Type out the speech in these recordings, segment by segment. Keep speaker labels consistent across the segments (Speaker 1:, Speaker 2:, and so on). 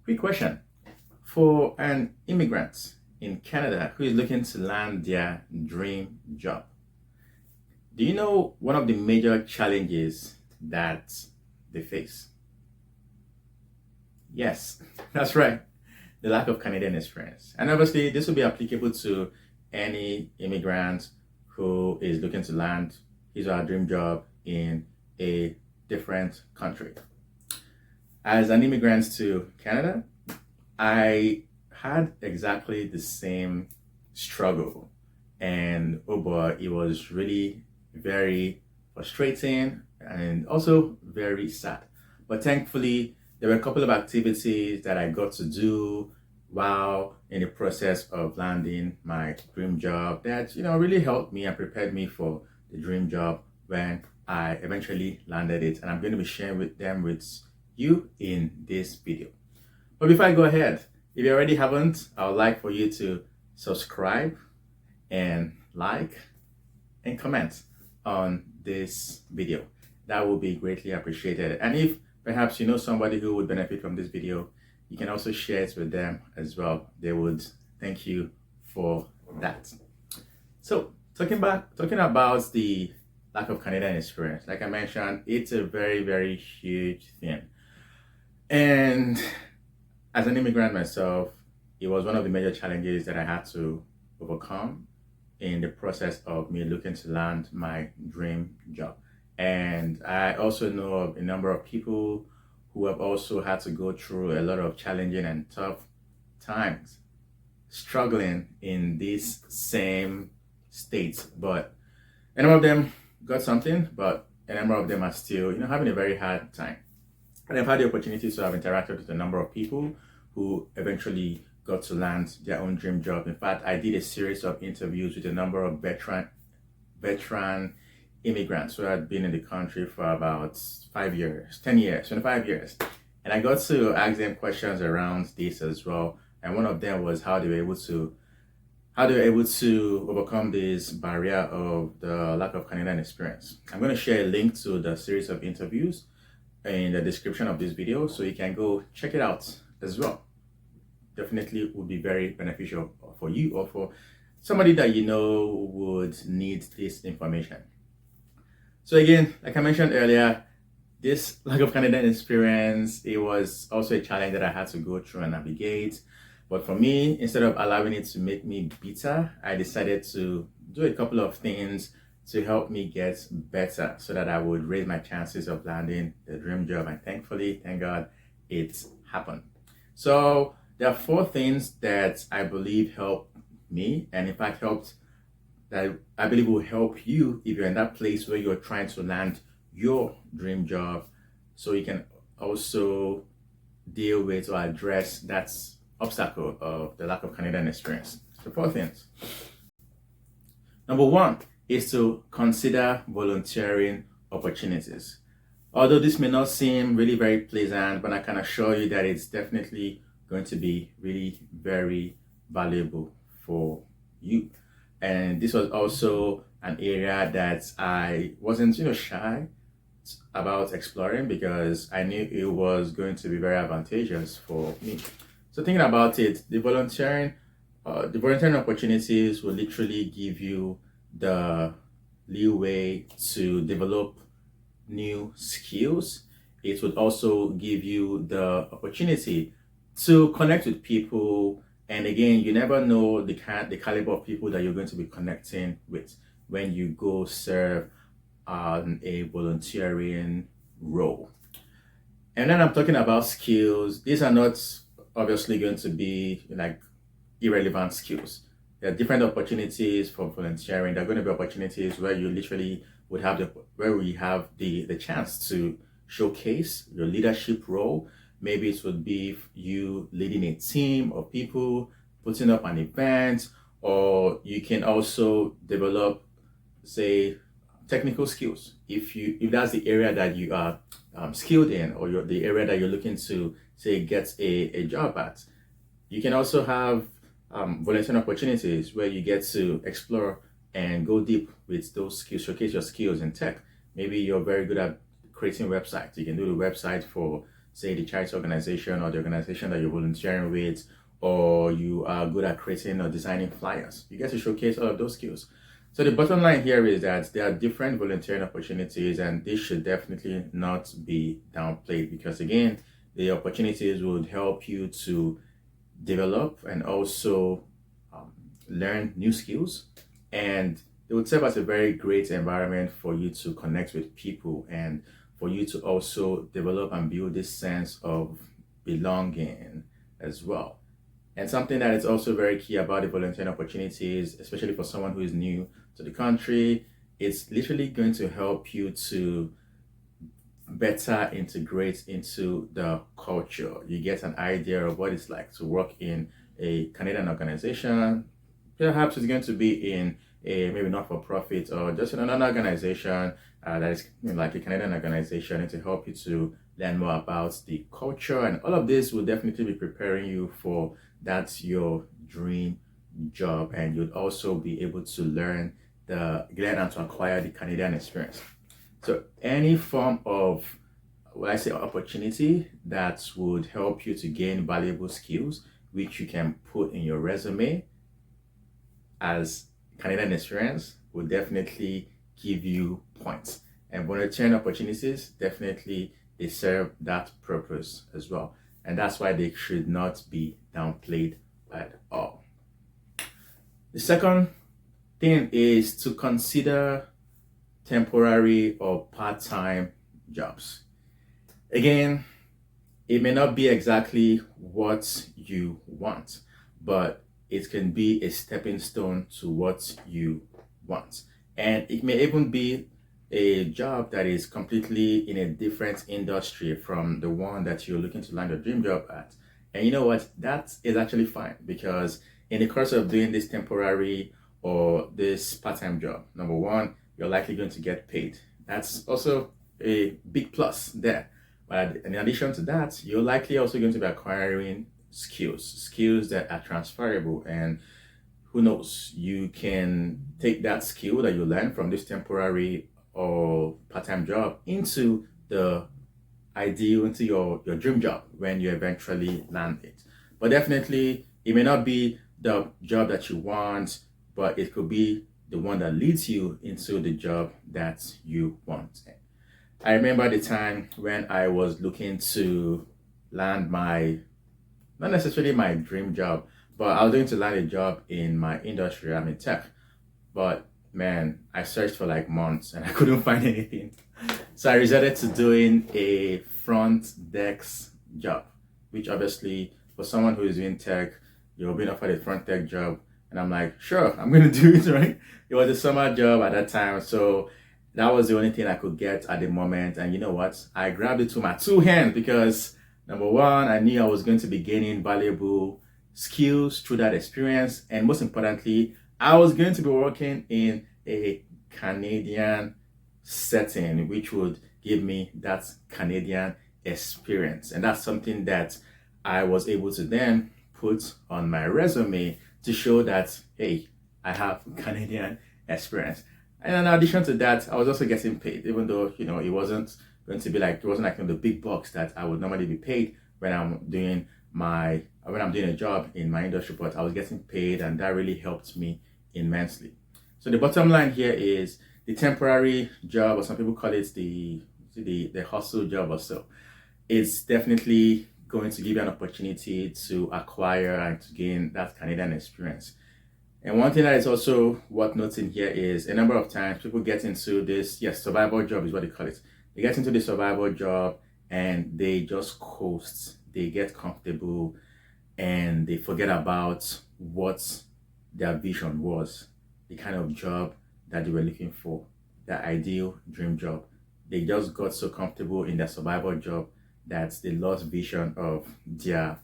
Speaker 1: Quick question. For an immigrant in Canada who is looking to land their dream job, do you know one of the major challenges that they face? Yes, that's right. The lack of Canadian experience. And obviously, this will be applicable to any immigrant who is looking to land his or her dream job in a different country. As an immigrant to Canada, I had exactly the same struggle. And oh boy, it was really very frustrating and also very sad. But thankfully, there were a couple of activities that I got to do while in the process of landing my dream job that really helped me and prepared me for the dream job when I eventually landed it. And I'm going to be sharing them with you in this video. But before I go ahead, if you already haven't, I would like for you to subscribe and like and comment on this video. That will be greatly appreciated. And if perhaps you know somebody who would benefit from this video, you can also share it with them as well. They would thank you for that. So talking about the lack of Canadian experience, like I mentioned, it's a very, very huge thing. And as an immigrant myself, it was one of the major challenges that I had to overcome in the process of me looking to land my dream job. And I also know of a number of people who have also had to go through a lot of challenging and tough times, struggling in this same state. But a number of them got something, but a number of them are still, having a very hard time. And I've had the opportunity to have interacted with a number of people who eventually got to land their own dream job. In fact, I did a series of interviews with a number of veteran immigrants who had been in the country for about 5 years, 10 years, 25 years. And I got to ask them questions around this as well. And one of them was how they were able to overcome this barrier of the lack of Canadian experience. I'm going to share a link to the series of interviews in the description of this video, so you can go check it out as well. Definitely would be very beneficial for you or for somebody that you know would need this information. So again, like I mentioned earlier, this lack of Canadian experience, it was also a challenge that I had to go through and navigate. But for me, instead of allowing it to make me bitter, I decided to do a couple of things to help me get better so that I would raise my chances of landing the dream job. And thankfully, thank God, it happened. So there are 4 things that I believe helped me, and in fact that I believe will help you if you're in that place where you're trying to land your dream job, so you can also deal with or address that obstacle of the lack of Canadian experience. So 4 things. Number 1 is to consider volunteering opportunities. Although this may not seem really very pleasant, but I can assure you that it's definitely going to be really very valuable for you. And this was also an area that I wasn't shy about exploring, because I knew it was going to be very advantageous for me. So thinking about it, the volunteering opportunities will literally give you the leeway to develop new skills. It would also give you the opportunity to connect with people. And again, you never know the caliber of people that you're going to be connecting with when you go serve on a volunteering role. And then I'm talking about skills. These are not obviously going to be like irrelevant skills. There are different opportunities for volunteering. There are going to be opportunities where you literally would have the chance to showcase your leadership role. Maybe it would be you leading a team of people, putting up an event, or you can also develop, say, technical skills. If that's the area that you are skilled in, or the area that you're looking to, say, get a job at, you can also have volunteering opportunities where you get to explore and go deep with those skills, showcase your skills in tech. Maybe you're very good at creating websites. You can do the website for, say the charity organization or the organization that you're volunteering with, or you are good at creating or designing flyers. You get to showcase all of those skills. So the bottom line here is that there are different volunteering opportunities, and this should definitely not be downplayed, because again, the opportunities would help you to develop and also learn new skills, and it would serve as a very great environment for you to connect with people and for you to also develop and build this sense of belonging as well. And something that is also very key about the volunteering opportunities, especially for someone who is new to the country, it's literally going to help you to better integrate into the culture. You get an idea of what it's like to work in a Canadian organization. Perhaps it's going to be in a maybe not for profit or just in another organization that is like a Canadian organization, and to help you to learn more about the culture. And all of this will definitely be preparing you for that's your dream job, and you'd also be able to learn and to acquire the Canadian experience. So any form of, what I say, opportunity that would help you to gain valuable skills, which you can put in your resume as Canadian experience, will definitely give you points. And volunteering opportunities, definitely they serve that purpose as well. And that's why they should not be downplayed at all. The second thing is to consider temporary or part-time jobs. Again, it may not be exactly what you want, but it can be a stepping stone to what you want. And it may even be a job that is completely in a different industry from the one that you're looking to land your dream job at. And you know what? That is actually fine, because in the course of doing this temporary or this part-time job, number one, you're likely going to get paid. That's also a big plus there. But in addition to that, you're likely also going to be acquiring skills that are transferable. And who knows, you can take that skill that you learn from this temporary or part-time job into your dream job when you eventually land it. But definitely, it may not be the job that you want, but it could be the one that leads you into the job that you want. I remember the time when I was looking to land not necessarily my dream job, but I was going to land a job in my industry. I'm in tech. But man, I searched for like months and I couldn't find anything. So I resorted to doing a front desk job, which obviously for someone who is in tech, you're being offered a front desk job. And I'm like, sure, I'm going to do it, right? It was a summer job at that time. So that was the only thing I could get at the moment. And you know what? I grabbed it to my two hands, because number one, I knew I was going to be gaining valuable skills through that experience. And most importantly, I was going to be working in a Canadian setting, which would give me that Canadian experience. And that's something that I was able to then put on my resume to show that, hey, I have Canadian experience. And in addition to that, I was also getting paid, even though, it wasn't going to be like, it wasn't like the big bucks that I would normally be paid when I'm doing a job in my industry, but I was getting paid, and that really helped me immensely. So the bottom line here is the temporary job, or some people call it the hustle job or so. It's definitely going to give you an opportunity to acquire and to gain that Canadian experience. And one thing that is also worth noting here is a number of times people get into this, survival job is what they call it. They get into the survival job and they just coast, they get comfortable, and they forget about what their vision was, the kind of job that they were looking for, their ideal dream job. They just got so comfortable in their survival job that they lost vision of their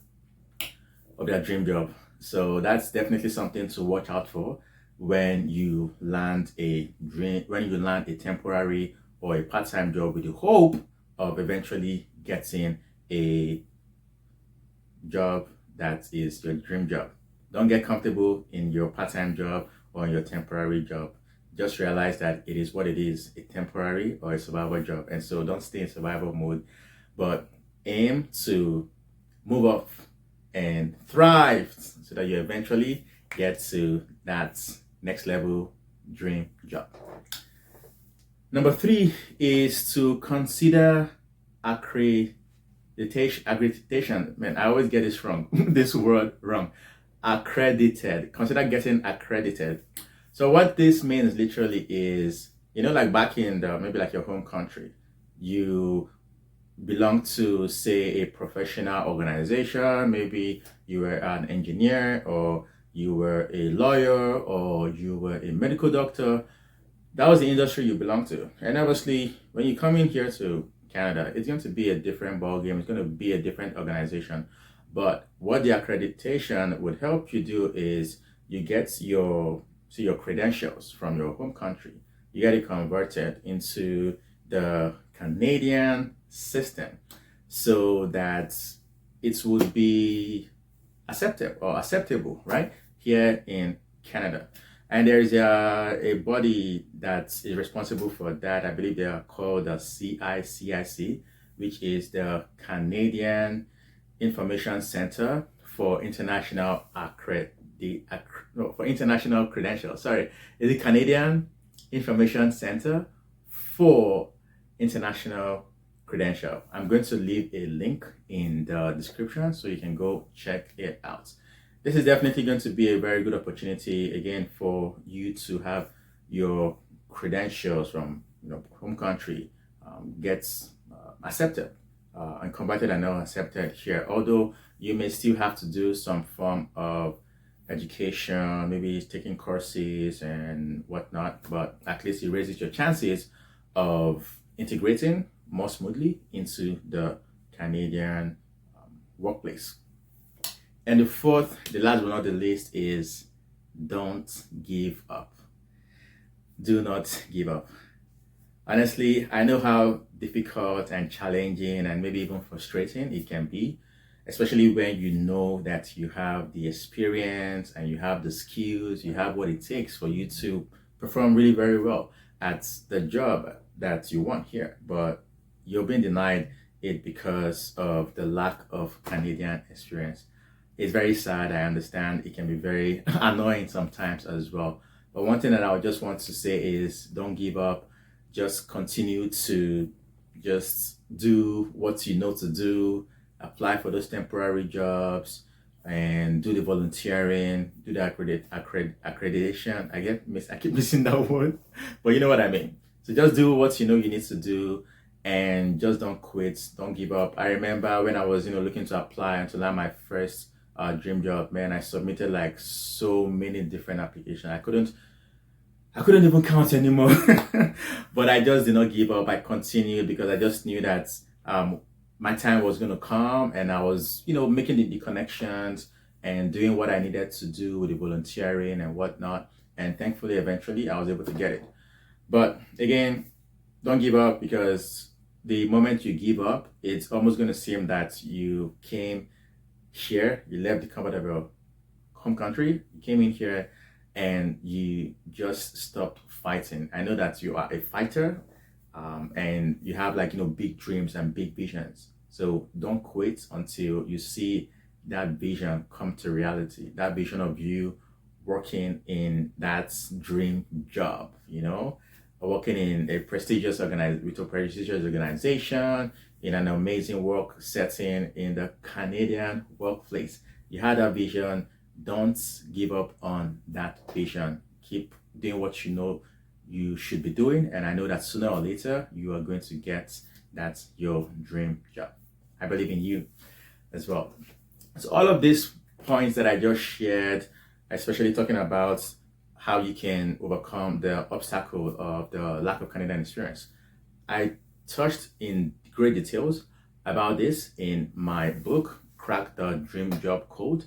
Speaker 1: dream job. So that's definitely something to watch out for when you land a temporary or a part-time job with the hope of eventually getting a job that is your dream job. Don't get comfortable in your part-time job or in your temporary job. Just realize that it is what it is, a temporary or a survival job. And so don't stay in survival mode, but aim to move up and thrive so that you eventually get to that next level dream job. Number 3 is to consider accreditation. Man, I always get this wrong. This word wrong. Accredited. Consider getting accredited. So what this means literally is, like back in maybe like your home country, you belong to, say, a professional organization. Maybe you were an engineer, or you were a lawyer, or you were a medical doctor. That was the industry you belong to. And obviously, when you come in here to Canada, it's going to be a different ballgame. It's going to be a different organization. But what the accreditation would help you do is you get your credentials from your home country. You get it converted into the Canadian system so that it would be acceptable, right, here in Canada. And there is a body that is responsible for that. I believe they are called the CICIC, which is the Canadian Information Center for International International Credentials. Sorry, it's the Canadian Information Center for International Credential. I'm going to leave a link in the description so you can go check it out. This is definitely going to be a very good opportunity, again, for you to have your credentials from home country gets accepted and converted and now accepted here. Although you may still have to do some form of education, maybe taking courses and whatnot, but at least it raises your chances of integrating more smoothly into the Canadian workplace. And the fourth, the last but not the least, is don't give up. Do not give up. Honestly, I know how difficult and challenging and maybe even frustrating it can be, especially when you know that you have the experience and you have the skills, you have what it takes for you to perform really very well at the job that you want here, but you're being denied it because of the lack of Canadian experience. It's very sad. I understand it can be very annoying sometimes as well. But one thing that I would just want to say is don't give up. Just continue to just do what you know to do. Apply for those temporary jobs and do the volunteering, do the accreditation. I keep missing that word, but you know what I mean. So just do what you know you need to do and just don't quit. Don't give up. I remember when I was looking to apply and to land my first dream job, man, I submitted like so many different applications. I couldn't even count anymore. But I just did not give up. I continued because I just knew that my time was going to come, and I was making the connections and doing what I needed to do with the volunteering and whatnot. And thankfully, eventually, I was able to get it. But again, don't give up, because the moment you give up, it's almost going to seem that you came here, you left the comfort of your home country, you came in here and you just stopped fighting. I know that you are a fighter, and you have big dreams and big visions. So don't quit until you see that vision come to reality, that vision of you working in that dream job, working in a prestigious organization, in an amazing work setting in the Canadian workplace. You had that vision. Don't give up on that vision. Keep doing what you know you should be doing. And I know that sooner or later, you are going to get that your dream job. I believe in you as well. So all of these points that I just shared, especially talking about how you can overcome the obstacle of the lack of Canadian experience, I touched in great details about this in my book, Crack the Dream Job Code.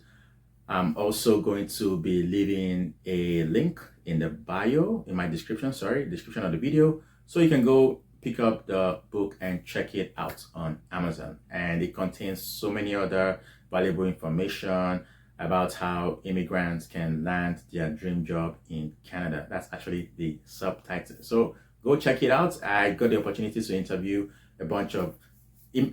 Speaker 1: I'm also going to be leaving a link in the bio, in my description of the video, so you can go pick up the book and check it out on Amazon. And it contains so many other valuable information about how immigrants can land their dream job in Canada. That's actually the subtitle. So go check it out. I got the opportunity to interview a bunch of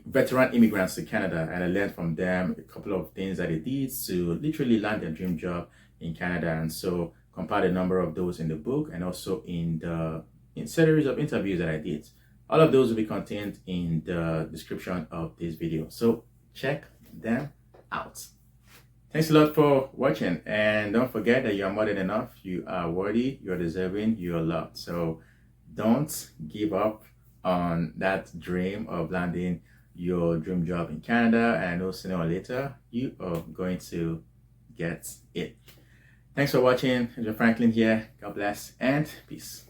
Speaker 1: veteran immigrants to Canada, and I learned from them a couple of things that they did to literally land their dream job in Canada. And so compiled a number of those in the book and also in the series of interviews that I did. All of those will be contained in the description of this video, so check them out. Thanks a lot for watching, and don't forget that you are more than enough. You are worthy, you are deserving, you are loved. So don't give up on that dream of landing your dream job in Canada, and I know sooner or later you are going to get it. Thanks for watching. It's Franklin here. God bless and peace.